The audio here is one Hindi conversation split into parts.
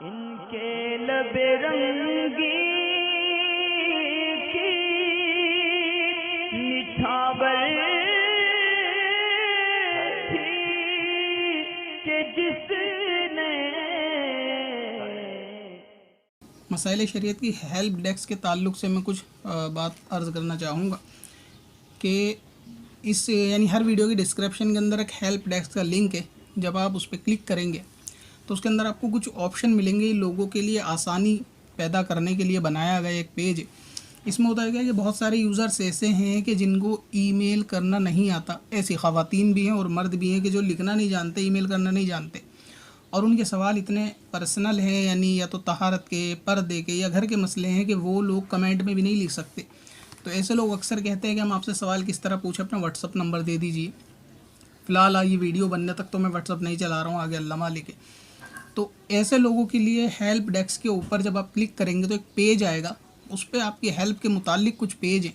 इनके लबे रंगी की निछावर थी कि जिसने मसाइल शरीयत की हेल्प डेस्क के ताल्लुक़ से मैं कुछ बात अर्ज़ करना चाहूँगा कि इस यानी हर वीडियो की डिस्क्रिप्शन के अंदर एक हेल्प डेस्क का लिंक है। जब आप उस पर क्लिक करेंगे तो उसके अंदर आपको कुछ ऑप्शन मिलेंगे। लोगों के लिए आसानी पैदा करने के लिए बनाया गया एक पेज है। इसमें होता है क्या कि बहुत सारे यूज़र्स ऐसे हैं कि जिनको ईमेल करना नहीं आता। ऐसी ख़वातीन भी हैं और मर्द भी हैं कि जो लिखना नहीं जानते, ईमेल करना नहीं जानते, और उनके सवाल इतने पर्सनल हैं, यानी या तो तहारत के, पर्दे के या घर के मसले हैं कि वो लोग कमेंट में भी नहीं लिख सकते। तो ऐसे लोग अक्सर कहते हैं कि हम आपसे सवाल किस तरह पूछें, अपना व्हाट्सअप नंबर दे दीजिए। फ़िलहाल ये वीडियो बनने तक तो मैं व्हाट्सअप नहीं चला रहा हूँ, आगे अल्लाह मालिक है। तो ऐसे लोगों के लिए हेल्प डेस्क के ऊपर जब आप क्लिक करेंगे तो एक पेज आएगा। उस पर आपकी हेल्प के मुतालिक कुछ पेज हैं।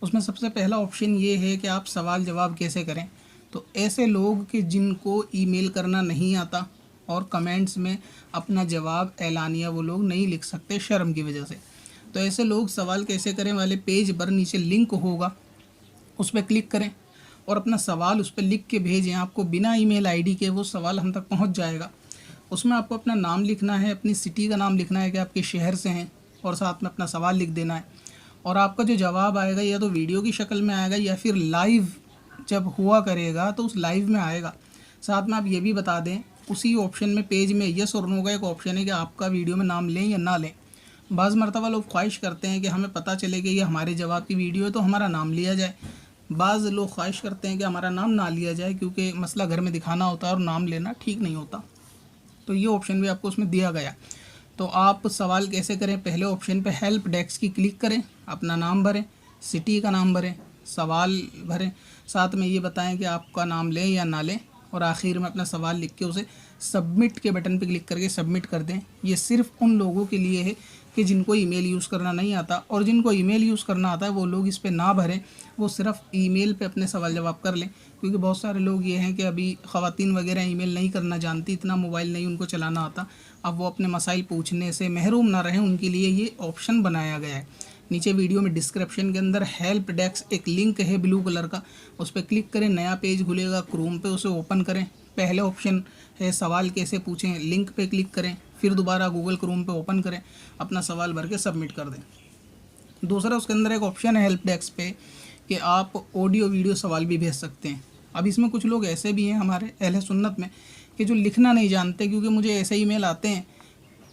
उसमें सबसे पहला ऑप्शन ये है कि आप सवाल जवाब कैसे करें। तो ऐसे लोग कि जिनको ईमेल करना नहीं आता और कमेंट्स में अपना जवाब एलानिया वो लोग नहीं लिख सकते शर्म की वजह से, तो ऐसे लोग सवाल कैसे करें वाले पेज पर नीचे लिंक होगा, उस पर क्लिक करें और अपना सवाल उस पर लिख के भेजें। आपको बिना ईमेल आईडी के वो सवाल हम तक पहुंच जाएगा। उसमें आपको अपना नाम लिखना है, अपनी सिटी का नाम लिखना है कि आप किस शहर से हैं, और साथ में अपना सवाल लिख देना है। और आपका जो जवाब आएगा या तो वीडियो की शक्ल में आएगा या फिर लाइव जब हुआ करेगा तो उस लाइव में आएगा। साथ में आप ये भी बता दें, उसी ऑप्शन में पेज में यस और नो का एक ऑप्शन है कि आपका वीडियो में नाम लें या ना लें। बाज़ मरतबा लोग ख्वाहिश करते हैं कि हमें पता चले कि ये हमारे जवाब की वीडियो है तो हमारा नाम लिया जाए। बाज़ लोग ख्वाहिश करते हैं कि हमारा नाम ना लिया जाए क्योंकि मसला घर में दिखाना होता है और नाम लेना ठीक नहीं होता। तो ये ऑप्शन भी आपको उसमें दिया गया। तो आप सवाल कैसे करें, पहले ऑप्शन पे हेल्प डेस्क की क्लिक करें, अपना नाम भरें, सिटी का नाम भरें, सवाल भरें, साथ में ये बताएं कि आपका नाम लें या ना लें, और आखिर में अपना सवाल लिख के उसे सबमिट के बटन पे क्लिक करके सबमिट कर दें। ये सिर्फ उन लोगों के लिए है कि जिनको ईमेल यूज़ करना नहीं आता, और जिनको ईमेल यूज़ करना आता है वो लोग इस पे ना भरें, वो सिर्फ ईमेल पे अपने सवाल जवाब कर लें। क्योंकि बहुत सारे लोग ये हैं कि अभी ख़वातीन वगैरह ईमेल नहीं करना जानती, इतना मोबाइल नहीं उनको चलाना आता, अब वो अपने मसाइल पूछने से महरूम ना रहें, उनके लिए ये ऑप्शन बनाया गया है। नीचे वीडियो में डिस्क्रिप्शन के अंदर हेल्प डेस्क एक लिंक है ब्लू कलर का, उस पर क्लिक करें, नया पेज खुलेगा क्रोम पे, उसे ओपन करें। पहले ऑप्शन है सवाल कैसे पूछें, लिंक पे क्लिक करें, फिर दोबारा गूगल क्रोम पे ओपन करें, अपना सवाल भर के सबमिट कर दें। दूसरा उसके अंदर एक ऑप्शन है हेल्प डेस्क पे कि आप ऑडियो वीडियो सवाल भी भेज सकते हैं। अब इसमें कुछ लोग ऐसे भी हैं हमारे अहले सुन्नत में कि जो लिखना नहीं जानते, क्योंकि मुझे ऐसे ईमेल आते हैं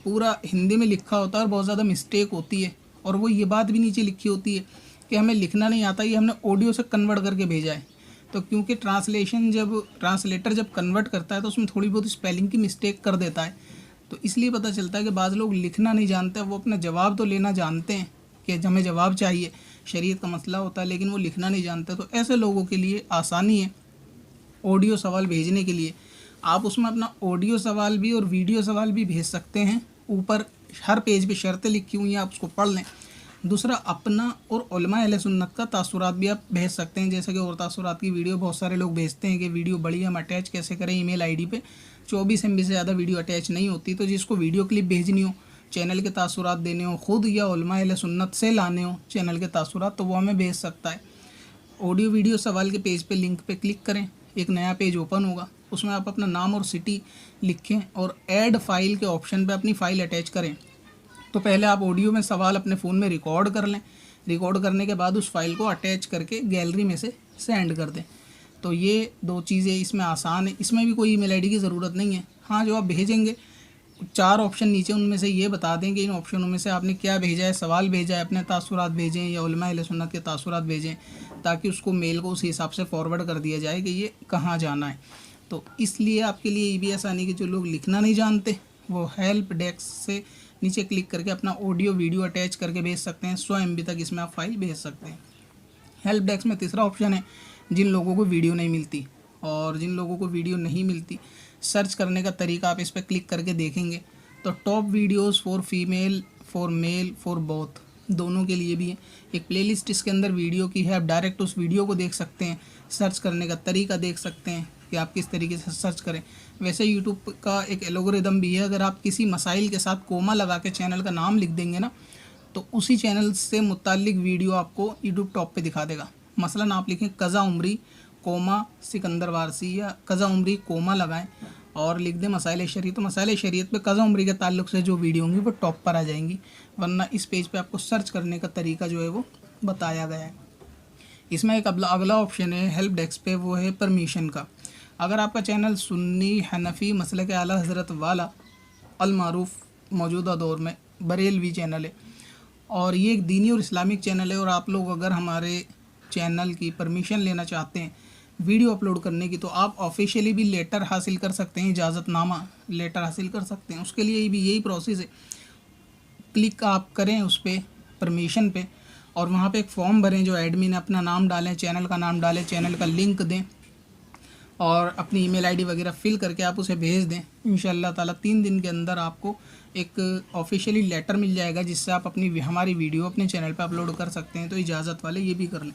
पूरा हिंदी में लिखा होता है और बहुत ज़्यादा मिस्टेक होती है, और वो ये बात भी नीचे लिखी होती है कि हमें लिखना नहीं आता, ये हमने ऑडियो से कन्वर्ट करके भेजा है। तो क्योंकि ट्रांसलेटर जब कन्वर्ट करता है तो उसमें थोड़ी बहुत स्पेलिंग की मिस्टेक कर देता है, तो इसलिए पता चलता है कि बाज़ लोग लिखना नहीं जानते। वो अपना जवाब तो लेना जानते हैं कि हमें जवाब चाहिए, शरीयत का मसला होता है, लेकिन वो लिखना नहीं जानते। तो ऐसे लोगों के लिए आसानी है ऑडियो सवाल भेजने के लिए। आप उसमें अपना ऑडियो सवाल भी और वीडियो सवाल भी भेज सकते हैं। ऊपर हर पेज पे शर्तें लिखी हुई हैं, आप उसको पढ़ लें। दूसरा, अपना और उलमा अहले सुन्नत का तासुरात भी आप भेज सकते हैं, जैसे कि और तासुरात की वीडियो बहुत सारे लोग भेजते हैं कि वीडियो बड़ी हम अटैच कैसे करें ईमेल आईडी पे। 24 MB से ज़्यादा वीडियो अटैच नहीं होती, तो जिसको वीडियो क्लिप भेजनी हो, चैनल के तासुरात देने हो खुद या उलमा अहले सुन्नत से लाने हो चैनल के तासुरात, तो वो हमें भेज सकता है। ऑडियो वीडियो सवाल के पेज पे लिंक पे क्लिक करें, एक नया पेज ओपन होगा, उसमें आप अपना नाम और सिटी लिखें और ऐड फाइल के ऑप्शन पे अपनी फ़ाइल अटैच करें। तो पहले आप ऑडियो में सवाल अपने फ़ोन में रिकॉर्ड कर लें, रिकॉर्ड करने के बाद उस फाइल को अटैच करके गैलरी में से सेंड कर दें। तो ये दो चीज़ें इसमें आसान है, इसमें भी कोई ईमेल आईडी की ज़रूरत नहीं है। हाँ, जो आप भेजेंगे 4 ऑप्शन नीचे, उनमें से ये बता दें कि इन ऑप्शनों में से आपने क्या भेजा है, सवाल भेजा है, अपने तासुरात भेजें या उलमा अहले सुन्नत के तासुरात भेजें, ताकि उसको मेल को उस हिसाब से फॉरवर्ड कर दिया जाए कि ये कहाँ जाना है। तो इसलिए आपके लिए ये भी आसानी कि जो लोग लिखना नहीं जानते वो हेल्प डेस्क से नीचे क्लिक करके अपना ऑडियो वीडियो अटैच करके भेज सकते हैं। 100 MB तक इसमें आप फाइल भेज सकते हैं। हेल्प डेस्क में तीसरा ऑप्शन है जिन लोगों को वीडियो नहीं मिलती, और जिन लोगों को वीडियो नहीं मिलती सर्च करने का तरीका आप इस पर क्लिक करके देखेंगे तो top videos for female, for male, for both, दोनों के लिए भी है। एक प्लेलिस्ट इसके अंदर वीडियो की है, आप डायरेक्ट उस वीडियो को देख सकते हैं, सर्च करने का तरीका देख सकते हैं, कि आप किस तरीके से सर्च करें। वैसे यूट्यूब का एक एल्गोरिदम भी है, अगर आप किसी मसाइल के साथ कोमा लगा के चैनल का नाम लिख देंगे ना, तो उसी चैनल से मुतालिक वीडियो आपको यूट्यूब टॉप पे दिखा देगा। मसलन आप लिखें कज़ा उमरी कोमा सिकंदर वारसी, या कज़ा उमरी कोमा लगाएं और लिख दें मसाइल शरीयत, तो मसाइल शरीयत पे कज़ा उमरी के ताल्लुक़ से जो वीडियो होंगी वो टॉप पर आ जाएंगी। वरना इस पेज पे आपको सर्च करने का तरीका जो है वो बताया गया है। इसमें एक अगला ऑप्शन है हेल्प डेस्क पे, वो है परमिशन का। अगर आपका चैनल सुन्नी हनफी मसले के आला हज़रत वाला अल मारूफ मौजूदा दौर में बरेलवी चैनल है और ये एक दीनी और इस्लामिक चैनल है, और आप लोग अगर हमारे चैनल की परमिशन लेना चाहते हैं वीडियो अपलोड करने की, तो आप ऑफिशियली भी लेटर हासिल कर सकते हैं, इजाज़तनामा लेटर हासिल कर सकते हैं। उसके लिए भी यही प्रोसेस है, क्लिक आप करें उस पर परमिशन पे और वहाँ पे एक फॉर्म भरें, जो एडमिन अपना नाम डालें, चैनल का नाम डालें, चैनल का लिंक दें और अपनी ईमेल आईडी वगैरह फिल करके आप उसे भेज दें। इंशाअल्लाह ताला 3 दिन के अंदर आपको एक ऑफिशियली लेटर मिल जाएगा, जिससे आप हमारी वीडियो अपने चैनल पे अपलोड कर सकते हैं। तो इजाज़त वाले ये भी कर लें।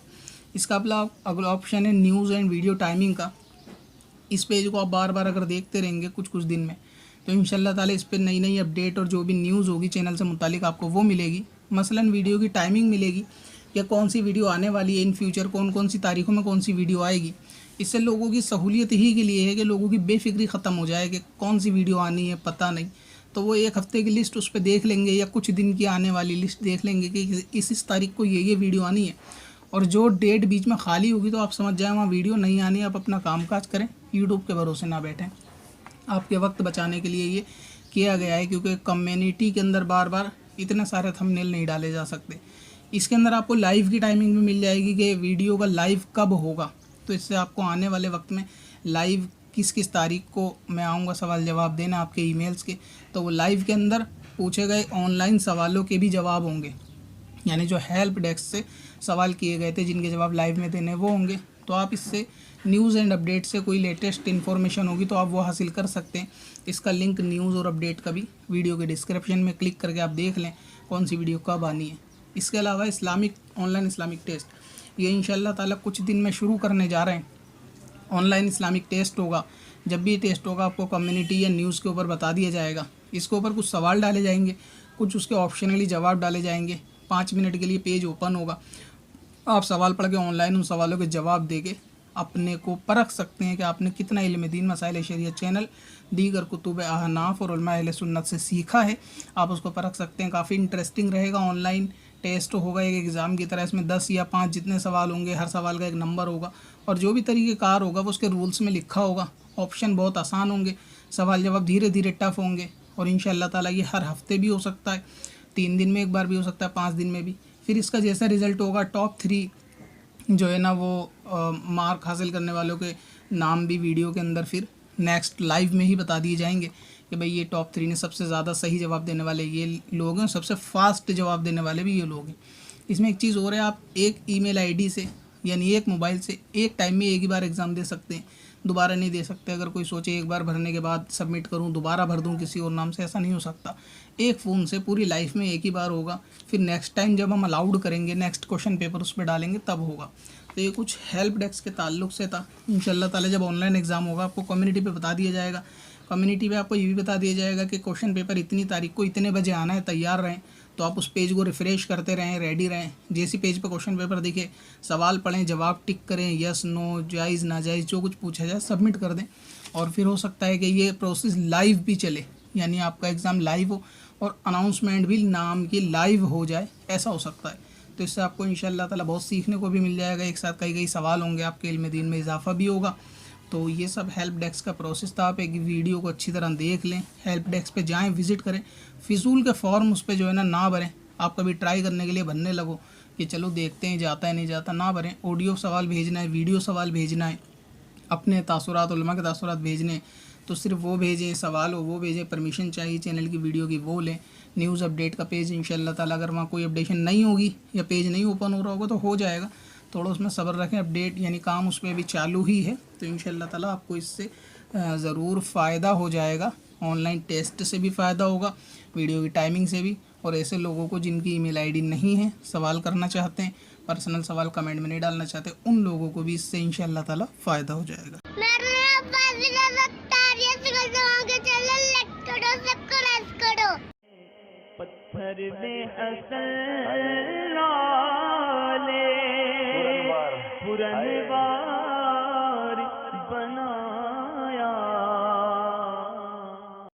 इसका अगला ऑप्शन है न्यूज़ एंड वीडियो टाइमिंग का। इस पेज को आप बार बार अगर देखते रहेंगे कुछ दिन में, तो इंशाअल्लाह ताला इस पर नई नई अपडेट और जो भी न्यूज़ होगी चैनल से मुतालिक आपको वो मिलेगी। मसलन वीडियो की टाइमिंग मिलेगी, या कौन सी वीडियो आने वाली है इन फ्यूचर, कौन कौन सी तारीखों में कौन सी वीडियो आएगी। इससे लोगों की सहूलियत ही के लिए है कि लोगों की बेफिक्री ख़त्म हो जाए कि कौन सी वीडियो आनी है पता नहीं, तो वो एक हफ़्ते की लिस्ट उस पर देख लेंगे या कुछ दिन की आने वाली लिस्ट देख लेंगे कि इस तारीख को ये वीडियो आनी है, और जो डेट बीच में खाली होगी तो आप समझ जाएँ वहाँ वीडियो नहीं आनी है। आप अपना कामकाज करें, यूट्यूब के भरोसे ना बैठें। आपके वक्त बचाने के लिए ये किया गया है, क्योंकि कम्युनिटी के अंदर बार बार इतने सारे थंबनेल नहीं डाले जा सकते। इसके अंदर आपको लाइव की टाइमिंग भी मिल जाएगी कि वीडियो का लाइव कब होगा, तो इससे आपको आने वाले वक्त में लाइव किस तारीख को मैं आऊँगा सवाल जवाब देना आपके ईमेल्स के, तो वो लाइव के अंदर पूछे गए ऑनलाइन सवालों के भी जवाब होंगे, यानी जो हेल्प डेस्क से सवाल किए गए थे जिनके जवाब लाइव में देने वो होंगे। तो आप इससे न्यूज़ एंड अपडेट से कोई लेटेस्ट इन्फॉर्मेशन होगी तो आप वो हासिल कर सकते हैं। इसका लिंक न्यूज़ और अपडेट का भी वीडियो के डिस्क्रिप्शन में क्लिक करके आप देख लें कौन सी वीडियो कब आनी है। इसके अलावा ऑनलाइन इस्लामिक टेस्ट, ये इंशाअल्लाह ताला कुछ दिन में शुरू करने जा रहे हैं। ऑनलाइन इस्लामिक टेस्ट होगा, जब भी टेस्ट होगा आपको कम्युनिटी या न्यूज़ के ऊपर बता दिया जाएगा। इसके ऊपर कुछ सवाल डाले जाएंगे, कुछ उसके ऑप्शनली जवाब डाले जाएंगे। 5 मिनट के लिए पेज ओपन होगा, आप सवाल पढ़ के ऑनलाइन उन सवालों के जवाब दे के अपने को परख सकते हैं कि आपने कितना इल्म दीन मसाइल शरीयत चैनल दीगर कुतुब अहनाफ और उलमा अहले सुन्नत से सीखा है, आप उसको परख सकते हैं। काफ़ी इंटरेस्टिंग रहेगा। ऑनलाइन टेस्ट होगा एक एग्ज़ाम की तरह, इसमें 10 या 5 जितने सवाल होंगे, हर सवाल का एक नंबर होगा और जो भी तरीक़ेकार होगा वो उसके रूल्स में लिखा होगा। ऑप्शन बहुत आसान होंगे, सवाल जवाब धीरे धीरे टफ होंगे और इंशाअल्लाह ताला ये हर हफ्ते भी हो सकता है, 3 दिन में एक बार भी हो सकता है, 5 दिन में भी। फिर इसका जैसा रिज़ल्ट होगा टॉप 3 जो है ना वो मार्क हासिल करने वालों के नाम भी वीडियो के अंदर फिर नेक्स्ट लाइव में ही बता दिए जाएंगे कि भाई ये टॉप 3 ने सबसे ज़्यादा सही जवाब देने वाले ये लोग हैं, सबसे फास्ट जवाब देने वाले भी ये लोग हैं। इसमें एक चीज़ और है, आप एक ईमेल आईडी से यानी एक मोबाइल से एक टाइम में एक ही बार एग्ज़ाम दे सकते हैं, दोबारा नहीं दे सकते। अगर कोई सोचे एक बार भरने के बाद सबमिट करूं दोबारा भर दूं किसी और नाम से, ऐसा नहीं हो सकता। एक फ़ोन से पूरी लाइफ में एक ही बार होगा, फिर नेक्स्ट टाइम जब हम अलाउड करेंगे नेक्स्ट क्वेश्चन पेपर उस पर डालेंगे तब होगा। तो ये कुछ हेल्प डेस्क के ताल्लुक से था। इंशाअल्लाह ताला जब ऑनलाइन एग्ज़ाम होगा आपको कम्युनिटी पे बता दिया जाएगा। कम्युनिटी पे आपको ये भी बता दिया जाएगा कि क्वेश्चन पेपर इतनी तारीख को इतने बजे आना है, तैयार रहें। तो आप उस पेज को रिफ़्रेश करते रहें, रेडी रहें। जैसी पेज पे क्वेश्चन पेपर दिखे सवाल पढ़ें, जवाब टिक करें, यस नो जायज़ नाजायज़ जो कुछ पूछा जाए सबमिट कर दें। और फिर हो सकता है कि ये प्रोसेस लाइव भी चले, यानी आपका एग्ज़ाम लाइव हो और अनाउंसमेंट भी नाम की लाइव हो जाए, ऐसा हो सकता है। तो इससे आपको इंशाअल्लाह ताला बहुत सीखने को भी मिल जाएगा। एक साथ कई सवाल होंगे, आपके इल्म दीन में इजाफा भी होगा। तो ये सब हेल्प डेस्क का प्रोसेस था। आप एक वीडियो को अच्छी तरह देख लें, हेल्प डेस्क पे जाएं, विज़िट करें। फिजूल के फॉर्म उस पर जो है ना भरें। आप कभी ट्राई करने के लिए भरने लगो कि चलो देखते हैं जाता है नहीं जाता, ना भरें। ऑडियो सवाल भेजना है, वीडियो सवाल भेजना है, अपने तासुरात उलमा के तासुरात भेजने तो सिर्फ वो भेजें, सवाल हो वो भेजें। परमिशन चाहिए चैनल की वीडियो की वो लें। न्यूज़ अपडेट का पेज इंशाअल्लाह ताला अगर वहाँ कोई अपडेशन नहीं होगी या पेज नहीं ओपन हो रहा होगा तो हो जाएगा, थोड़ा उसमें सब्र रखें। अपडेट यानी काम उसमें अभी चालू ही है, तो इंशाअल्लाह ताला आपको इससे ज़रूर फ़ायदा हो जाएगा। ऑनलाइन टेस्ट से भी फ़ायदा होगा, वीडियो की टाइमिंग से भी। और ऐसे लोगों को जिनकी ईमेल आईडी नहीं है, सवाल करना चाहते हैं, पर्सनल सवाल कमेंट में नहीं डालना चाहते, उन लोगों को भी इससे इंशाल्लाह ताला फ़ायदा हो जाएगा। पत्थर में असल लाले पुरनवार